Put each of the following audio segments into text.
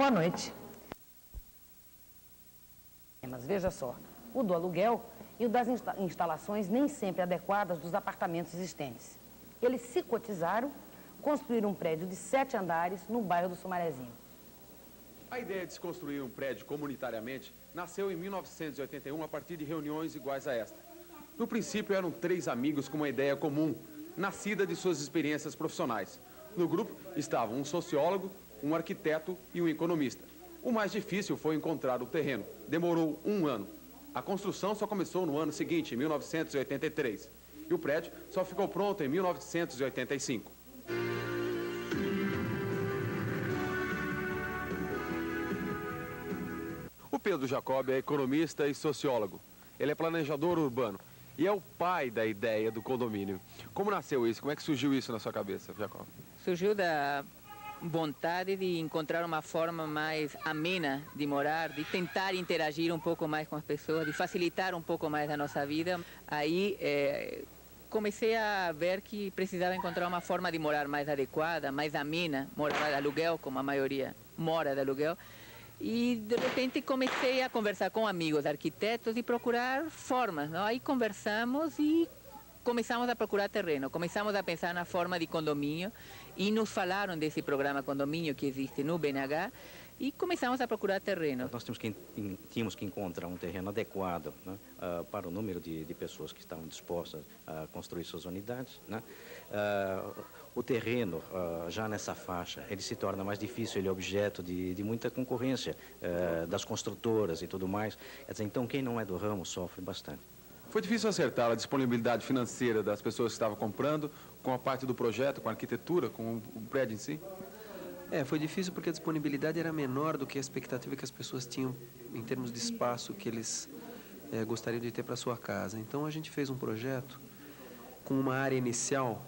Boa noite. Mas veja só, o do aluguel e o das instalações nem sempre adequadas dos apartamentos existentes. Eles se cotizaram, construíram um prédio de 7 andares no bairro do Sumarezinho. A ideia de se construir um prédio comunitariamente nasceu em 1981 a partir de reuniões iguais a esta. No princípio eram 3 amigos com uma ideia comum, nascida de suas experiências profissionais. No grupo estavam um sociólogo, um arquiteto e um economista. O mais difícil foi encontrar o terreno. Demorou 1 ano. A construção só começou no ano seguinte, em 1983. E o prédio só ficou pronto em 1985. O Pedro Jacob é economista e sociólogo. Ele é planejador urbano e é o pai da ideia do condomínio. Como nasceu isso? Como é que surgiu isso na sua cabeça, Jacob? Surgiu da vontade de encontrar uma forma mais amena de morar, de tentar interagir um pouco mais com as pessoas, de facilitar um pouco mais a nossa vida. Aí comecei a ver que precisava encontrar uma forma de morar mais adequada, mais amena, morar de aluguel, como a maioria mora de aluguel. E, de repente, comecei a conversar com amigos arquitetos e procurar formas, não? Aí conversamos e começamos a procurar terreno, começamos a pensar na forma de condomínio e nos falaram desse programa condomínio que existe no BNH e começamos a procurar terreno. Nós tínhamos que encontrar um terreno adequado, né, para o número de pessoas que estavam dispostas a construir suas unidades, né. O terreno, já nessa faixa, ele se torna mais difícil, ele é objeto de muita concorrência das construtoras e tudo mais. Quer dizer, então, quem não é do ramo sofre bastante. Foi difícil acertar a disponibilidade financeira das pessoas que estavam comprando com a parte do projeto, com a arquitetura, com o prédio em si? Foi difícil porque a disponibilidade era menor do que a expectativa que as pessoas tinham em termos de espaço que eles gostariam de ter para sua casa. Então a gente fez um projeto com uma área inicial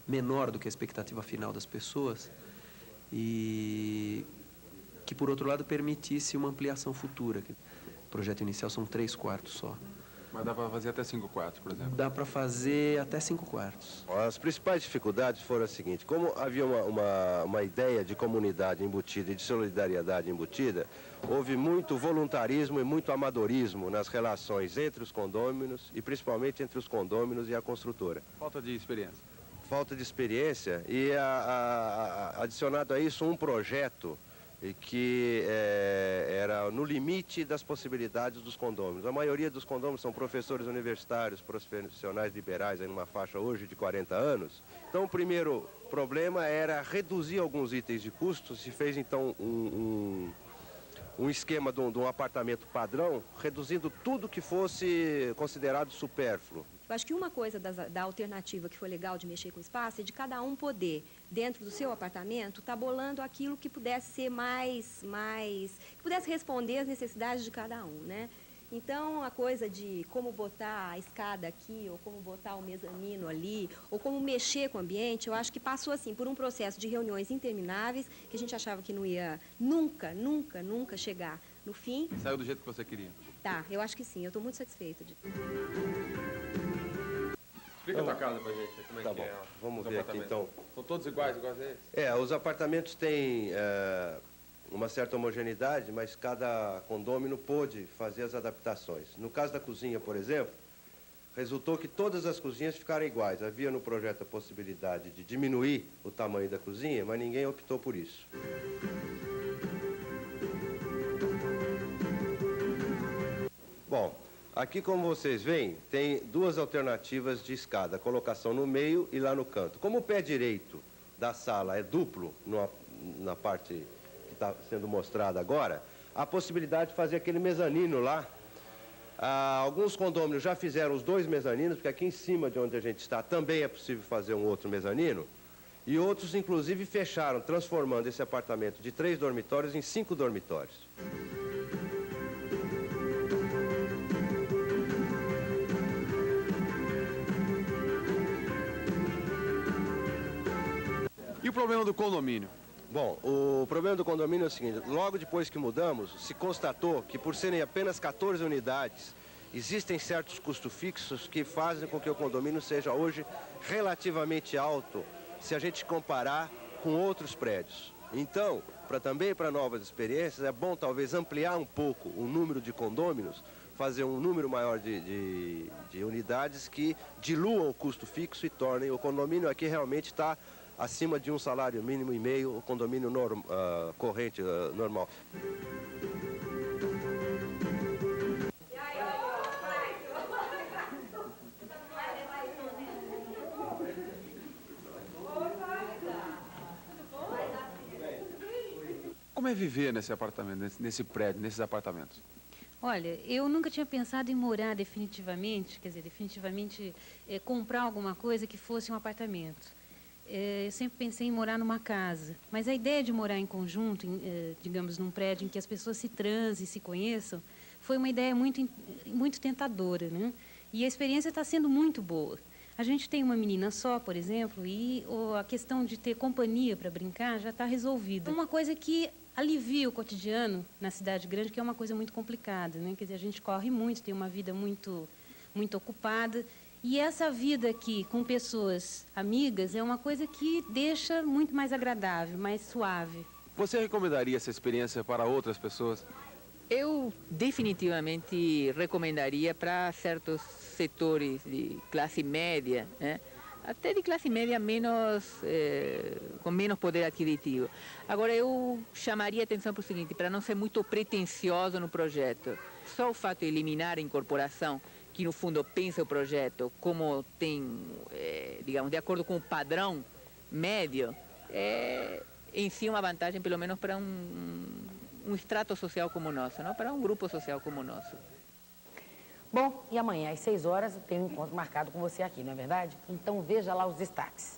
menor do que a expectativa final das pessoas e que, por outro lado, permitisse uma ampliação futura. O projeto inicial são 3 quartos só. Mas dá para fazer até 5 quartos, por exemplo? Dá para fazer até 5 quartos. As principais dificuldades foram as seguintes: como havia uma ideia de comunidade embutida e de solidariedade embutida, houve muito voluntarismo e muito amadorismo nas relações entre os condôminos e principalmente entre os condôminos e a construtora. Falta de experiência. Falta de experiência e adicionado a isso um projeto que era no limite das possibilidades dos condôminos. A maioria dos condôminos são professores universitários, profissionais liberais, aí numa faixa hoje de 40 anos. Então, o primeiro problema era reduzir alguns itens de custo. Se fez, então, um esquema de um apartamento padrão, reduzindo tudo que fosse considerado supérfluo. Eu acho que uma coisa da alternativa que foi legal de mexer com o espaço é de cada um poder, dentro do seu apartamento, estar bolando aquilo que pudesse ser que pudesse responder às necessidades de cada um, né? Então, a coisa de como botar a escada aqui, ou como botar o mezanino ali, ou como mexer com o ambiente, eu acho que passou, assim, por um processo de reuniões intermináveis, que a gente achava que não ia nunca chegar no fim. Saiu do jeito que você queria? Tá, eu acho que sim, eu estou muito satisfeita. Explica a tua casa pra gente, como é Tá que bom, é. vamos ver aqui então. São todos iguais a eles? Os apartamentos têm uma certa homogeneidade, mas cada condômino pôde fazer as adaptações. No caso da cozinha, por exemplo, resultou que todas as cozinhas ficaram iguais. Havia no projeto a possibilidade de diminuir o tamanho da cozinha, mas ninguém optou por isso. Bom, aqui, como vocês veem, tem 2 alternativas de escada, colocação no meio e lá no canto. Como o pé direito da sala é duplo na parte que está sendo mostrada agora, a possibilidade de fazer aquele mezanino lá. Alguns condôminos já fizeram os 2 mezaninos, porque aqui em cima de onde a gente está também é possível fazer um outro mezanino. E outros, inclusive, fecharam, transformando esse apartamento de 3 dormitórios em 5 dormitórios. E o problema do condomínio? Bom, o problema do condomínio é o seguinte: logo depois que mudamos, se constatou que, por serem apenas 14 unidades, existem certos custos fixos que fazem com que o condomínio seja hoje relativamente alto, se a gente comparar com outros prédios. Então, também para novas experiências, é bom talvez ampliar um pouco o número de condôminos, fazer um número maior de unidades que diluam o custo fixo e tornem o condomínio aqui realmente está acima de um salário mínimo e meio, o condomínio corrente normal. Como é viver nesse apartamento, nesse prédio, nesses apartamentos? Olha, eu nunca tinha pensado em morar definitivamente, quer dizer, definitivamente comprar alguma coisa que fosse um apartamento. Eu sempre pensei em morar numa casa, mas a ideia de morar em conjunto, digamos, num prédio em que as pessoas se transem, se conheçam, foi uma ideia muito tentadora, né? E a experiência está sendo muito boa. A gente tem uma menina só, por exemplo, e a questão de ter companhia para brincar já está resolvida. Uma coisa que alivia o cotidiano na cidade grande, que é uma coisa muito complicada, né? Quer dizer, a gente corre muito, tem uma vida muito ocupada, e essa vida aqui com pessoas amigas é uma coisa que deixa muito mais agradável, mais suave. Você recomendaria essa experiência para outras pessoas? Eu definitivamente recomendaria para certos setores de classe média, né? Até de classe média com menos poder aquisitivo. Agora, eu chamaria atenção para o seguinte, para não ser muito pretensioso no projeto. Só o fato de eliminar a incorporação, que no fundo pensa o projeto como tem, digamos, de acordo com o padrão médio, é em si uma vantagem, pelo menos para um extrato social como o nosso, não? Para um grupo social como o nosso. Bom, e amanhã às 6 horas eu tenho um encontro marcado com você aqui, não é verdade? Então veja lá os destaques.